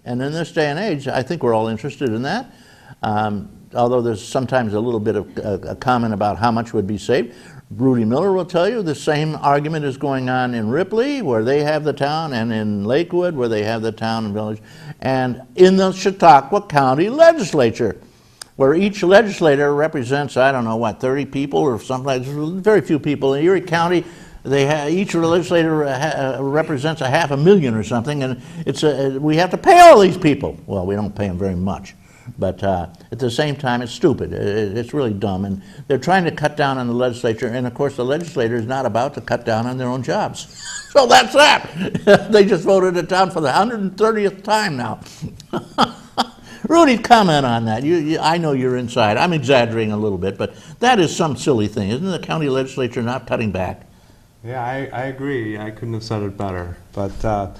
And in this day and age, I think we're all interested in that. Although there's sometimes a little bit of a comment about how much would be saved. Rudy Mueller will tell you the same argument is going on in Ripley, where they have the town, and in Lakewood, where they have the town and village, and in the Chautauqua County Legislature, where each legislator represents, I don't know what, 30 people or something like that. Very few people. In Erie County, each legislator represents 500,000 or something, and we have to pay all these people. Well, we don't pay them very much. But at the same time, it's stupid. It's really dumb. And they're trying to cut down on the legislature. And, of course, the legislature is not about to cut down on their own jobs. So that's that. They just voted it down for the 130th time now. Rudy, comment on that. I know you're inside. I'm exaggerating a little bit, but that is some silly thing. Isn't the county legislature not cutting back? Yeah, I agree. I couldn't have said it better. But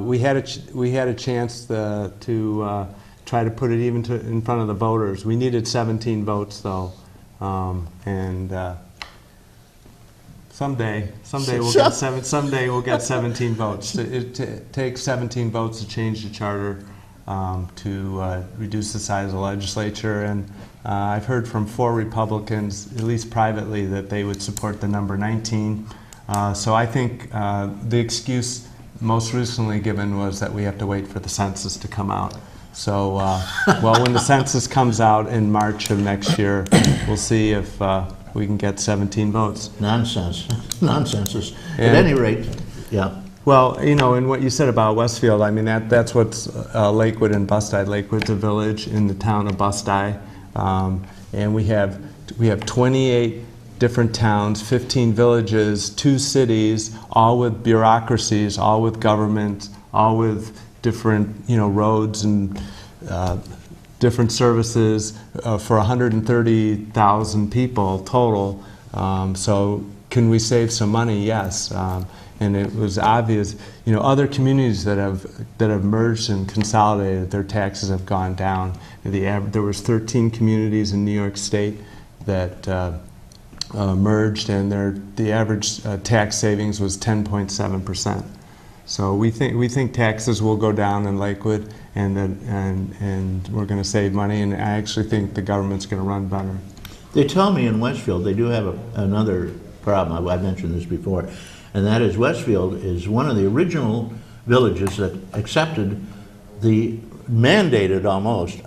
we had a chance to try to put it even in front of the voters. We needed 17 votes, though, and someday we'll get 17 votes. It takes 17 votes to change the charter to reduce the size of the legislature, and I've heard from 4 Republicans, at least privately, that they would support the number 19. So I think the excuse most recently given was that we have to wait for the census to come out. So, well, when the census comes out in March of next year, we'll see if we can get 17 votes. Nonsense. Nonsense. At any rate, yeah. Well, you know, and what you said about Westfield, I mean, that's what's Lakewood and Bustye. Lakewood's a village in the town of Bustye, and we have 28 different towns, 15 villages, 2 cities, all with bureaucracies, all with government, all with different, roads and different services for 130,000 people total. So can we save some money? Yes. And it was obvious, other communities that have merged and consolidated, their taxes have gone down. There was 13 communities in New York State that merged, and the average tax savings was 10.7%. So we think taxes will go down in Lakewood, and we're going to save money, and I actually think the government's going to run better. They tell me in Westfield they do have another problem. I've mentioned this before, and that is Westfield is one of the original villages that accepted the mandated almost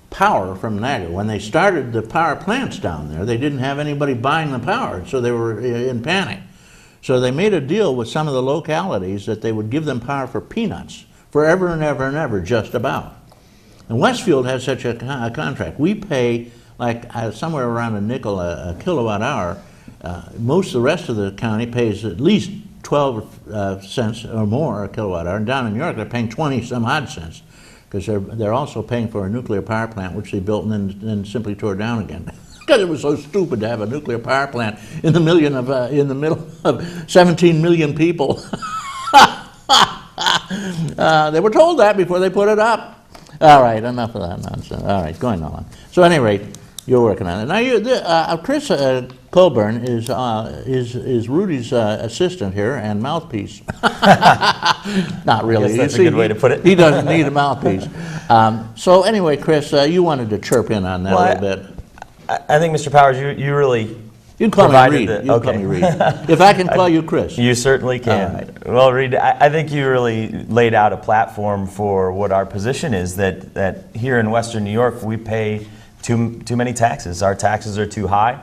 power from Niagara. When they started the power plants down there, they didn't have anybody buying the power, so they were in panic. So they made a deal with some of the localities that they would give them power for peanuts, forever and ever and ever, just about. And Westfield has such a contract. We pay like somewhere around a nickel a kilowatt hour. Most of the rest of the county pays at least 12 cents or more a kilowatt hour. And down in New York, they're paying 20 some odd cents, because they're also paying for a nuclear power plant, which they built and then simply tore down again. Because it was so stupid to have a nuclear power plant in the middle of 17 million people. They were told that before they put it up. All right, enough of that nonsense. All right, going on. So at any rate, you're working on it now. Chris Colburn is Rudy's assistant here and mouthpiece. Not really. That's a good way to put it. He doesn't need a mouthpiece. So anyway, Chris, you wanted to chirp in on that a little bit. I think, Mr. Powers, you really You can call me Reed. You can call me Reed. If I can call you Chris. You certainly can. Right. Well, Reed, I think you really laid out a platform for what our position is, that here in Western New York we pay too many taxes. Our taxes are too high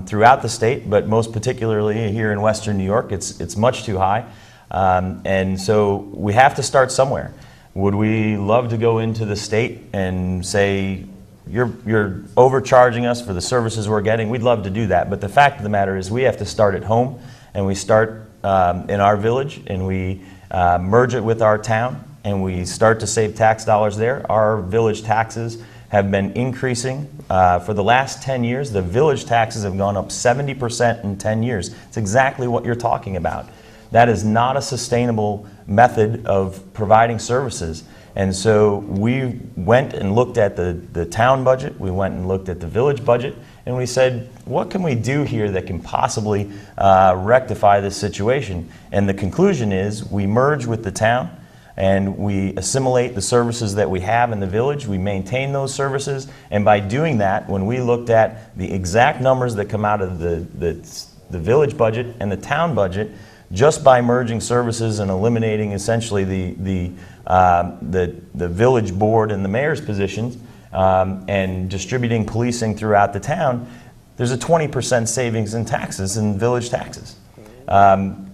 throughout the state, but most particularly here in Western New York, it's much too high. And so we have to start somewhere. Would we love to go into the state and say, you're overcharging us for the services we're getting? We'd love to do that, but the fact of the matter is we have to start at home, and we start in our village, and we merge it with our town, and we start to save tax dollars there. Our village taxes have been increasing. For the last 10 years, the village taxes have gone up 70% in 10 years. It's exactly what you're talking about. That is not a sustainable method of providing services. And so we went and looked at the town budget, we went and looked at the village budget, and we said, what can we do here that can possibly rectify this situation? And the conclusion is we merge with the town, and we assimilate the services that we have in the village. We maintain those services, and by doing that, when we looked at the exact numbers that come out of the village budget and the town budget, just by merging services and eliminating essentially the village board and the mayor's positions, and distributing policing throughout the town, there's a 20% savings in taxes, in village taxes.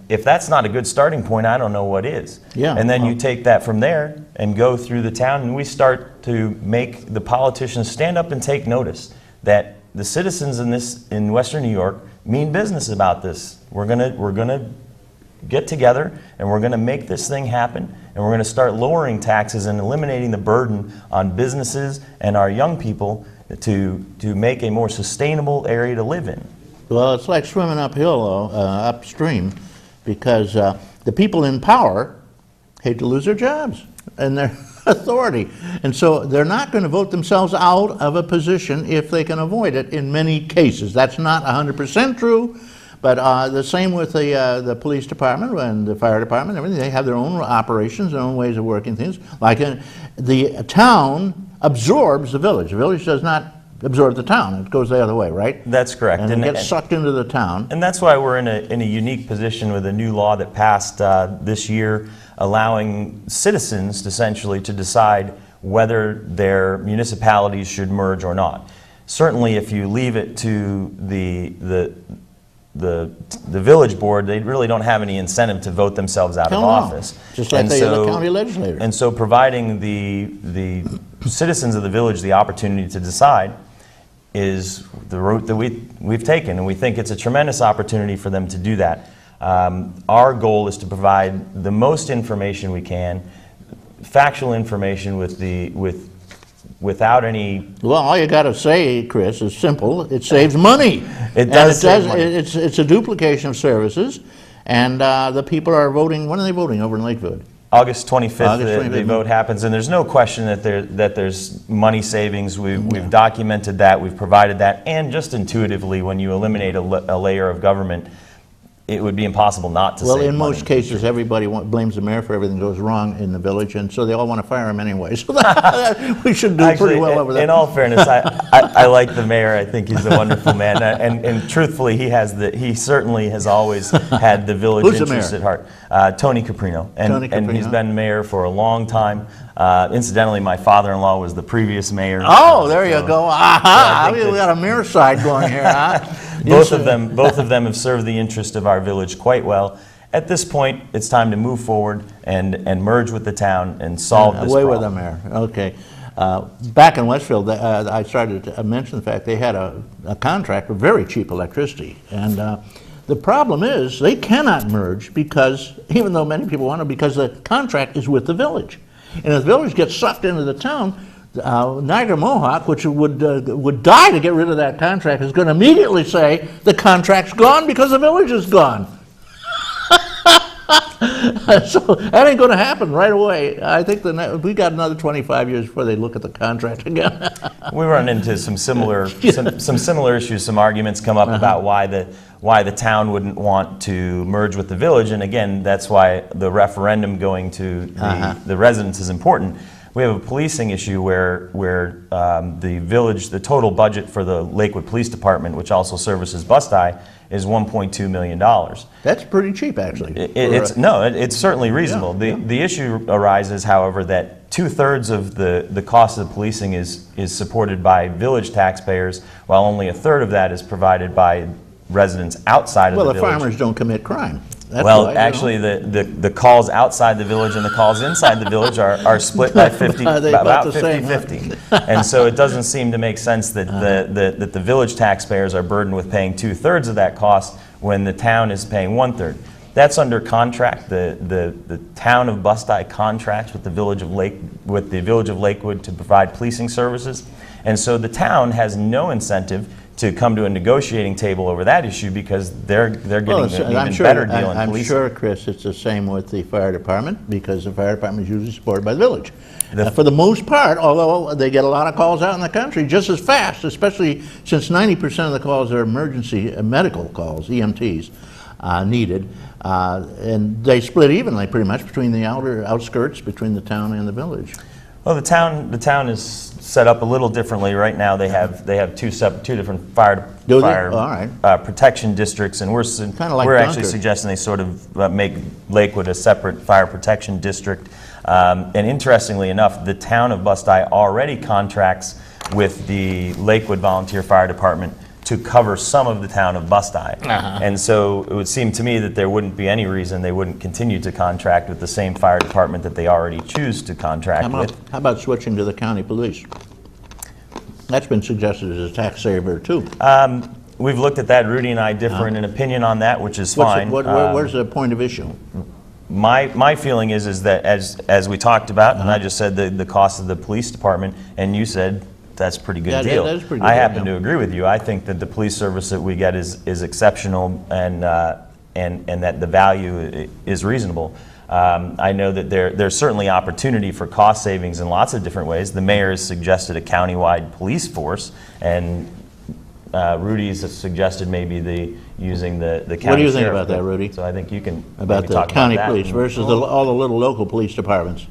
If that's not a good starting point, I don't know what is. Yeah. And then you take that from there and go through the town, and we start to make the politicians stand up and take notice that the citizens in Western New York mean business about this. We're gonna get together and we're gonna make this thing happen, and we're gonna start lowering taxes and eliminating the burden on businesses and our young people to make a more sustainable area to live in. Well, it's like swimming uphill, though, upstream, because the people in power hate to lose their jobs and their authority. And so they're not going to vote themselves out of a position if they can avoid it in many cases. That's not 100% true, but the same with the police department and the fire department, everything. They have their own operations, their own ways of working things. Like the town absorbs the village. The village does not absorb the town. It goes the other way, right? That's correct. And it gets sucked into the town. And that's why we're in a unique position with a new law that passed this year, allowing citizens essentially to decide whether their municipalities should merge or not. Certainly, if you leave it to the village board, they really don't have any incentive to vote themselves out of office. Just like they do the county legislature. And so providing the citizens of the village the opportunity to decide is the route that we've taken, and we think it's a tremendous opportunity for them to do that. Our goal is to provide the most information we can, factual information without any... Well, all you got to say, Chris, is simple. It saves money. It does save money. It's a duplication of services, and the people are voting. When are they voting over in Lakewood? August 25th, August 25th. the vote happens, and there's no question that there's money savings. We've documented that, we've provided that, and just intuitively, when you eliminate a layer of government, it would be impossible not to save money. Well, in most cases, everybody blames the mayor for everything that goes wrong in the village, and so they all want to fire him anyway. So we should do pretty well over that. In all fairness, I like the mayor. I think he's a wonderful man, and truthfully, he certainly has always had the village interest at heart. Tony Caprino, and he's been mayor for a long time. Incidentally, my father-in-law was the previous mayor. Oh, there you go. Aha! We got a mayor side going here, huh? Both of them have served the interest of our village quite well. At this point, it's time to move forward and merge with the town and solve this problem. Away with the mayor. Okay. Back in Westfield, I started to mention the fact they had a contract for very cheap electricity. And the problem is they cannot merge because, even though many people want to, because the contract is with the village. And if the village gets sucked into the town, Niagara Mohawk, which would die to get rid of that contract, is going to immediately say the contract's gone because the village is gone. So that ain't going to happen right away. I think we got another 25 years before they look at the contract again. We run into some similar similar issues. Some arguments come up about why the town wouldn't want to merge with the village, and again, that's why the referendum going to the residents is important. We have a policing issue where the village, the total budget for the Lakewood Police Department, which also services Bust-I, is $1.2 million. That's pretty cheap, actually. It's certainly reasonable. The issue arises, however, that 2/3 of the cost of policing is supported by village taxpayers, while only 1/3 of that is provided by residents outside of the village. Well, the farmers don't commit crime. Actually, the calls outside the village and the calls inside the village are split by about 50-50. And so it doesn't seem to make sense that the village taxpayers are burdened with paying 2/3 of that cost when the town is paying 1/3. That's under contract. The town of Bust-I contracts with the village of Lakewood to provide policing services, and so the town has no incentive to come to a negotiating table over that issue because they're getting an even better deal in policing. I'm sure, Chris, it's the same with the fire department because the fire department is usually supported by the village. For the most part, although they get a lot of calls out in the country just as fast, especially since 90% of the calls are emergency medical calls, EMTs. needed. And they split evenly pretty much between the outskirts, between the town and the village. Well, the town is set up a little differently right now. They have two different fire Do they? All right. Protection districts, and we're like we're actually Dunkirk. suggesting they sort of make Lakewood a separate fire protection district. And interestingly enough, the town of Bust-I already contracts with the Lakewood Volunteer Fire Department to cover some of the town of Bust-I. And so it would seem to me that there wouldn't be any reason they wouldn't continue to contract with the same fire department that they already choose to contract with. How about switching to the county police? That's been suggested as a tax saver too. We've looked at that. Rudy and I differ in an opinion on that, which is fine. Where's the point of issue? My feeling is that as we talked about, and I just said the cost of the police department, and you said that's a pretty good deal. That is pretty good, I happen to agree with you. I think that the police service that we get is exceptional, and that the value is reasonable. I know that there's certainly opportunity for cost savings in lots of different ways. The mayor has suggested a countywide police force, and Rudy's suggested maybe using the county. What do you think sheriff. about that, Rudy? So I think you can About maybe the talk county about that. police versus all the little local police departments?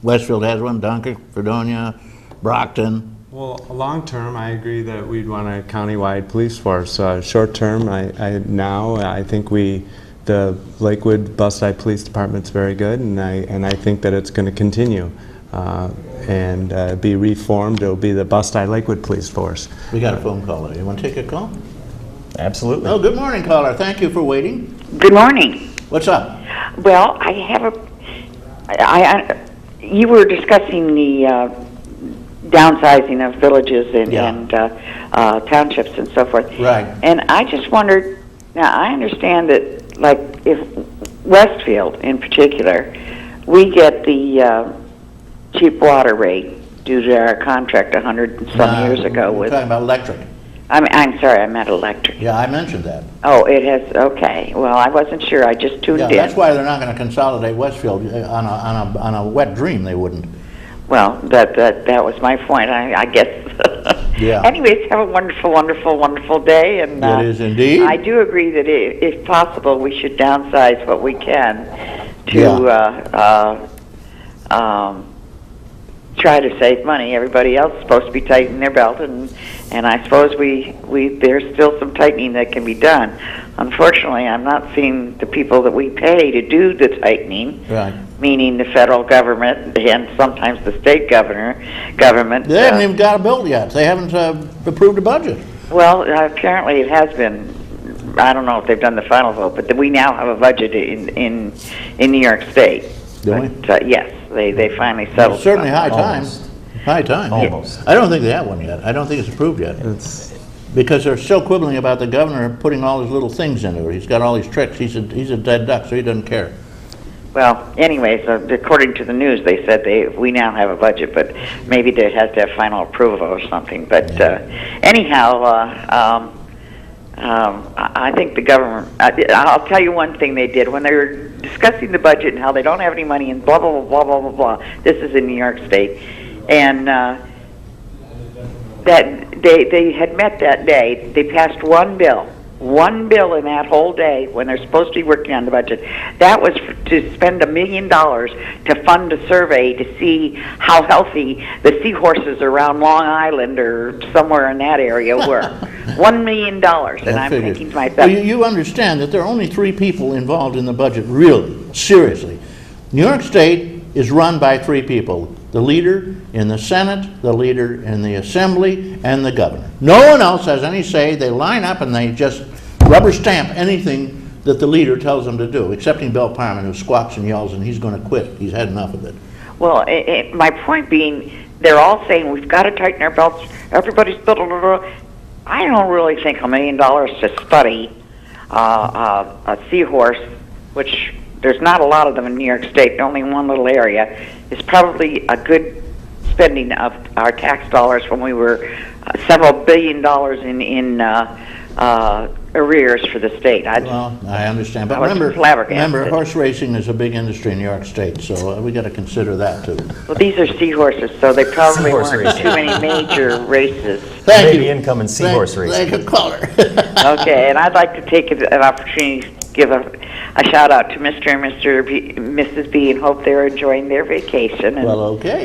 Westfield has one, Dunkirk, Fredonia, Brockton. Well, long term, I agree that we'd want a countywide police force. Short term, I think the Lakewood Bust-I Police Department's very good, and I think that it's going to continue and be reformed. It'll be the Bust-I Lakewood Police Force. We got a phone caller. You want to take a call? Absolutely. Oh, good morning, caller. Thank you for waiting. Good morning. What's up? Well, I have you were discussing the downsizing of villages and townships and so forth. Right. And I just wondered, now I understand that, like, if Westfield in particular, we get the cheap water rate due to our contract 100 and some years ago We're with, talking about electric. I'm sorry, I meant electric. Yeah, I mentioned that. Oh, it has, okay. Well, I wasn't sure, I just tuned Yeah, in. that's why they're not going to consolidate Westfield on a wet dream. They wouldn't. Well, that was my point, I guess. Yeah. Anyways, have a wonderful, wonderful, wonderful day. And It is indeed. I do agree that if possible, we should downsize what we can to try to save money. Everybody else is supposed to be tightening their belt, and I suppose there's still some tightening that can be done. Unfortunately, I'm not seeing the people that we pay to do the tightening, Right. meaning the federal government and sometimes the state government. They haven't even got a bill yet. They haven't approved a budget. Well, apparently it has been. I don't know if they've done the final vote, but we now have a budget in New York State. Do we? But, yes, they finally settled. It's certainly high time. Almost. High time. Almost. I don't think they have one yet. I don't think it's approved yet. Because they're still quibbling about the governor putting all his little things into it. He's got all these tricks. He's a dead duck, so he doesn't care. Well, anyways, according to the news, they said we now have a budget, but maybe they has to have final approval or something. But anyhow, I think the government. I'll tell you one thing they did when they were discussing the budget and how they don't have any money and blah blah blah blah blah blah. This is in New York State, and that they had met that day. They passed one bill in that whole day when they're supposed to be working on the budget. That was to spend $1 million to fund a survey to see how healthy the seahorses around Long Island or somewhere in that area were. $1 million, and I'm thinking to myself. Well, you understand that there are only 3 people involved in the budget, really, seriously. New York State is run by 3 people. The leader in the Senate, the leader in the Assembly, and the governor. No one else has any say. They line up and they just rubber stamp anything that the leader tells them to do, excepting Bill Parman, who squawks and yells, and he's going to quit. He's had enough of it. Well, my point being, they're all saying we've got to tighten our belts. Everybody's blah, blah, blah, blah. I don't really think $1 million to study a seahorse, which there's not a lot of them in New York State, only one little area, is probably a good spending of our tax dollars when we were several $billion in arrears for the state. Well, I understand, but I was flabbergasted. remember, horse racing is a big industry in New York State, so we got to consider that too. Well, these are seahorses, so they probably Seahorse weren't racing. too many major races. Thank Maybe you. income and seahorse racing. Thank you, caller. Okay, and I'd like to take an opportunity give a shout out to Mr. and Mrs. B and hope they're enjoying their vacation. And Well, okay.